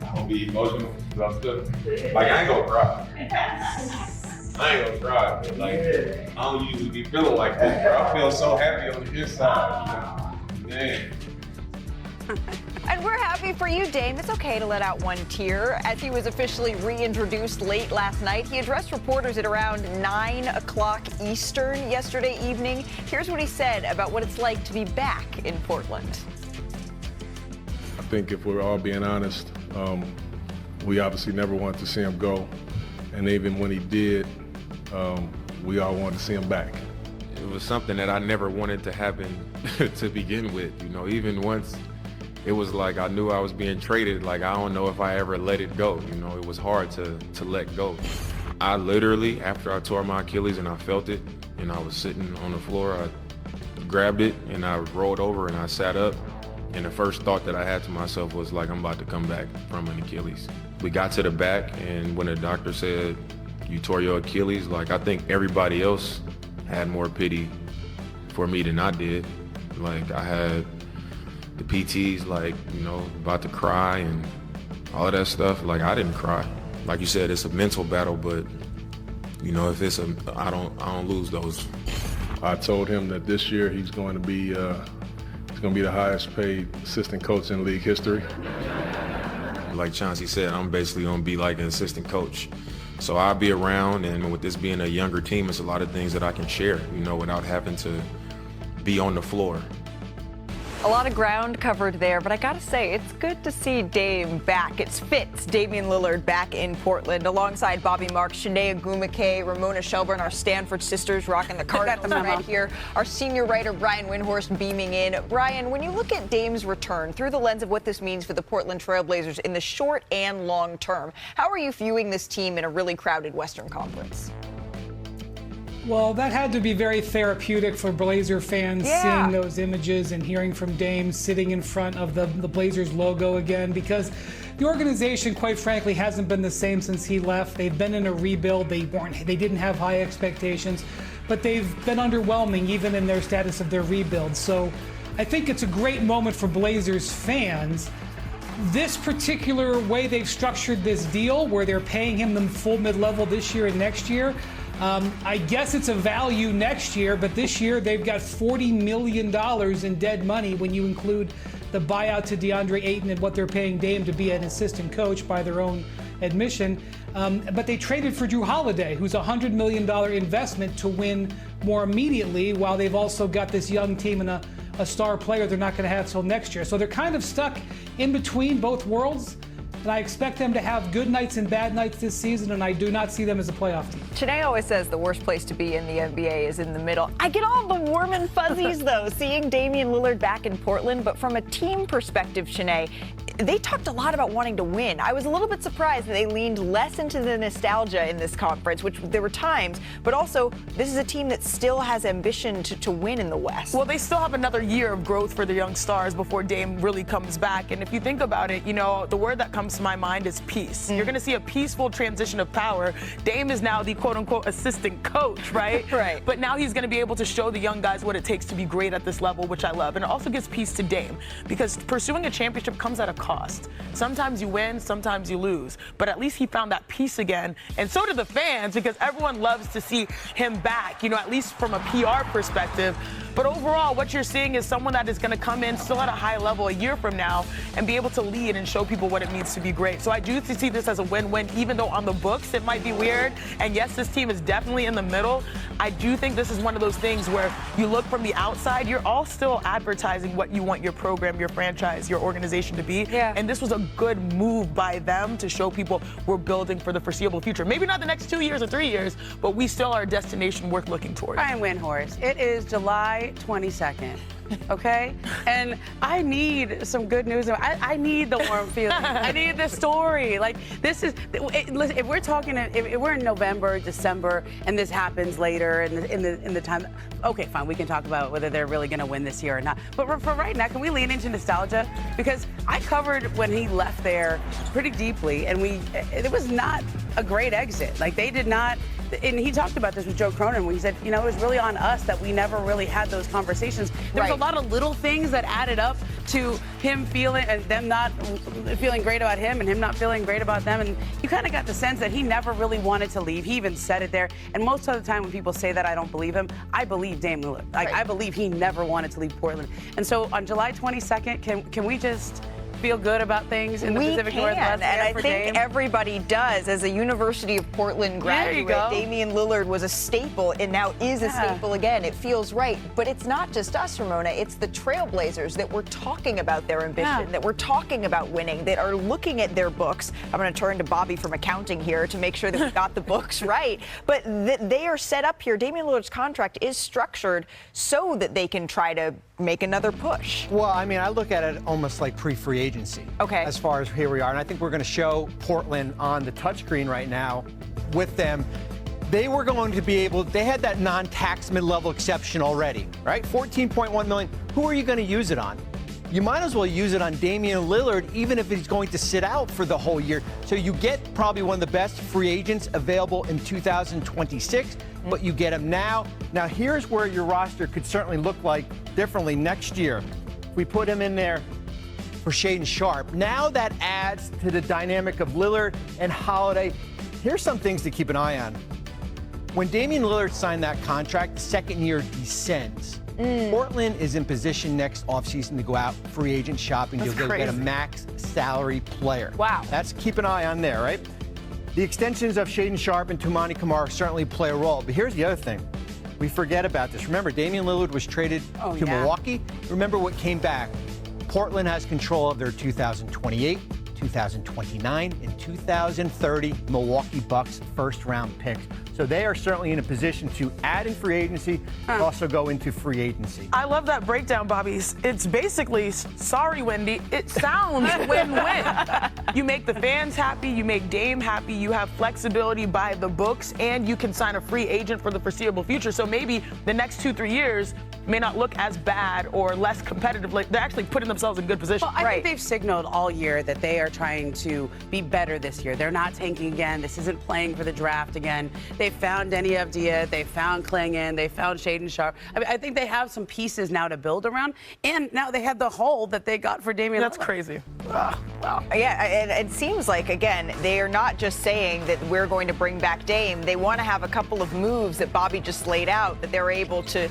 I'm gonna be emotional because I'm still, like, I ain't gonna cry. I ain't gonna cry, but like, I don't usually be feeling like this, bro. I feel so happy on the inside. Man. And we're happy for you, Dame. It's okay to let out one tear. As he was officially reintroduced late last night, he addressed reporters at around 9 o'clock Eastern yesterday evening. Here's what he said about what it's like to be back in Portland. I think if we're all being honest, we obviously never wanted to see him go. And even when he did, we all wanted to see him back. It was something that I never wanted to happen to begin with. You know, even once it was like I knew I was being traded, like I don't know if I ever let it go. You know, it was hard to let go. I literally, after I tore my Achilles and I felt it, and I was sitting on the floor, I grabbed it and I rolled over and I sat up. And the first thought that I had to myself was like, I'm about to come back from an Achilles. We got to the back, and when the doctor said, you tore your Achilles, like I think everybody else had more pity for me than I did. Like I had the PTs, like, you know, about to cry and all of that stuff. Like I didn't cry. Like you said, it's a mental battle, but you know, if it's I don't lose those. I told him that this year he's going to be the highest paid assistant coach in league history. Like Chauncey said, I'm basically gonna be like an assistant coach. So I'll be around, and with this being a younger team, it's a lot of things that I can share, you know, without having to be on the floor. A lot of ground covered there, but I gotta say, it's good to see Dame back. It fits Damian Lillard back in Portland alongside Bobby Marks, Shanae Agumake, Ramona Shelburne, our Stanford sisters rocking the Cardinals right here. Our senior writer, Brian Windhorst, beaming in. Brian, when you look at Dame's return through the lens of what this means for the Portland Trailblazers in the short and long term, how are you viewing this team in a really crowded Western Conference? Well, that had to be very therapeutic for Blazer fans, seeing those images and hearing from Dame sitting in front of the Blazers logo again, because the organization, quite frankly, hasn't been the same since he left. They've been in a rebuild. They didn't have high expectations, but they've been underwhelming even in their status of their rebuild. So I think it's a great moment for Blazers fans. This particular way they've structured this deal, where they're paying him the full mid-level this year and next year, I guess it's a value next year, but this year they've got $40 million in dead money when you include the buyout to DeAndre Ayton and what they're paying Dame to be an assistant coach by their own admission. But they traded for Drew Holiday, who's a $100 million investment to win more immediately, while they've also got this young team and a star player they're not going to have till next year. So they're kind of stuck in between both worlds. And I expect them to have good nights and bad nights this season, and I do not see them as a playoff team. Shanae always says the worst place to be in the NBA is in the middle. I get all the warm and fuzzies, though, seeing Damian Lillard back in Portland. But from a team perspective, Shanae, they talked a lot about wanting to win. I was a little bit surprised that they leaned less into the nostalgia in this conference, which there were times, but also this is a team that still has ambition to win in the West. Well, they still have another year of growth for the young stars before Dame really comes back. And if you think about it, you know, the word that comes to my mind is peace. You're going to see a peaceful transition of power. Dame is now the quote-unquote assistant coach, right? Right. But now he's going to be able to show the young guys what it takes to be great at this level, which I love. And it also gives peace to Dame, because pursuing a championship comes at a cost. Sometimes you win, sometimes you lose. But at least he found that peace again. And so did the fans, because everyone loves to see him back, you know, at least from a PR perspective. But overall, what you're seeing is someone that is going to come in still at a high level a year from now and be able to lead and show people what it means to be great. So I do see this as a win-win, even though on the books it might be weird. And yes, this team is definitely in the middle. I do think this is one of those things where you look from the outside, you're all still advertising what you want your program, your franchise, your organization to be. Yeah. And this was a good move by them to show people we're building for the foreseeable future. Maybe not the next 2 years or 3 years, but we still are a destination worth looking towards. Brian Windhorst, it is July 22nd. Okay? And I need some good news. I need the warm feeling. I need the story. Like, this is, listen, if we're talking, if we're in November, December, and this happens later in the time, okay, fine, we can talk about whether they're really going to win this year or not. But for right now, can we lean into nostalgia? Because I covered when he left there pretty deeply, and it was not a great exit. Like, they did not, and he talked about this with Joe Cronin when he said, you know, it was really on us that we never really had those conversations. There was a lot of little things that added up to him feeling and them not feeling great about him and him not feeling great about them. And you kind of got the sense that he never really wanted to leave. He even said it there. And most of the time when people say that, I don't believe him. I believe Dame Lillard. Like, I believe he never wanted to leave Portland. And so on July 22nd, can we just feel good about things in the Pacific Northwest? And I think everybody does. As a University of Portland graduate, Damian Lillard was a staple and now is a staple again. It feels right. But it's not just us, Ramona. It's the Trailblazers that we're talking about their ambition, that we're talking about winning, that are looking at their books. I'm going to turn to Bobby from accounting here to make sure that we got the books right. But they are set up here. Damian Lillard's contract is structured so that they can try to make another push. Well, I mean, I look at it almost like pre-free agency. Okay. As far as here we are, and I think we're going to show Portland on the touchscreen right now with them. They were going to be able, they had that non-tax mid-level exception already, right? $14.1 million. Who are you going to use it on? You might as well use it on Damian Lillard, even if he's going to sit out for the whole year. So you get probably one of the best free agents available in 2026, but you get him now. Now, here's where your roster could certainly look like differently next year. We put him in there for Sharpe. Now that adds to the dynamic of Lillard and Holiday. Here's some things to keep an eye on. When Damian Lillard signed that contract, the second year descends. Portland is in position next offseason to go out free agent shopping. You'll get a max salary player. Wow. That's keep an eye on there, right? The extensions of Sharpe and Toumani Camara certainly play a role. But here's the other thing. We forget about this. Remember, Damian Lillard was traded to Milwaukee. Remember what came back. Portland has control of their 2028, 2029, and 2030 Milwaukee Bucks first-round picks. So they are certainly in a position to add in free agency, but also go into free agency. I love that breakdown, Bobby. It's basically, sorry, Wendy, it sounds win-win. You make the fans happy, you make Dame happy, you have flexibility by the books, and you can sign a free agent for the foreseeable future. So maybe the next 2-3 years may not look as bad or less competitive. Like, they're actually putting themselves in good position. Well, I think they've signaled all year that they are trying to be better this year. They're not tanking again. This isn't playing for the draft again. They found Denny Avdia. They found Klingon. They found Sharpe. I mean, I think they have some pieces now to build around. And now they have the hole that they got for Damian Lillard. That's crazy. Wow. Yeah, and it seems like, again, they are not just saying that we're going to bring back Dame. They want to have a couple of moves that Bobby just laid out that they're able to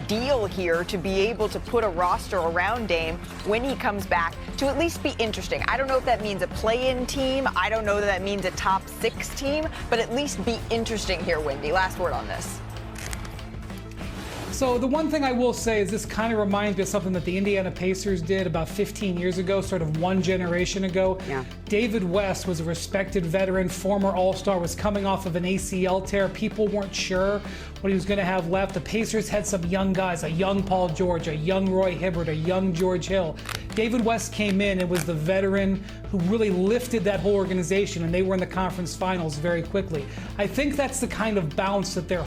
deal here, to be able to put a roster around Dame when he comes back to at least be interesting. I don't know if that means a play-in team. I don't know that that means a top 6 team, but at least be interesting here, Wendy. Last word on this. So the one thing I will say is this kind of reminds me of something that the Indiana Pacers did about 15 years ago, sort of one generation ago. Yeah. David West was a respected veteran, former All-Star, was coming off of an ACL tear. People weren't sure what he was going to have left. The Pacers had some young guys, a young Paul George, a young Roy Hibbert, a young George Hill. David West came in and was the veteran who really lifted that whole organization, and they were in the conference finals very quickly. I think that's the kind of bounce that they're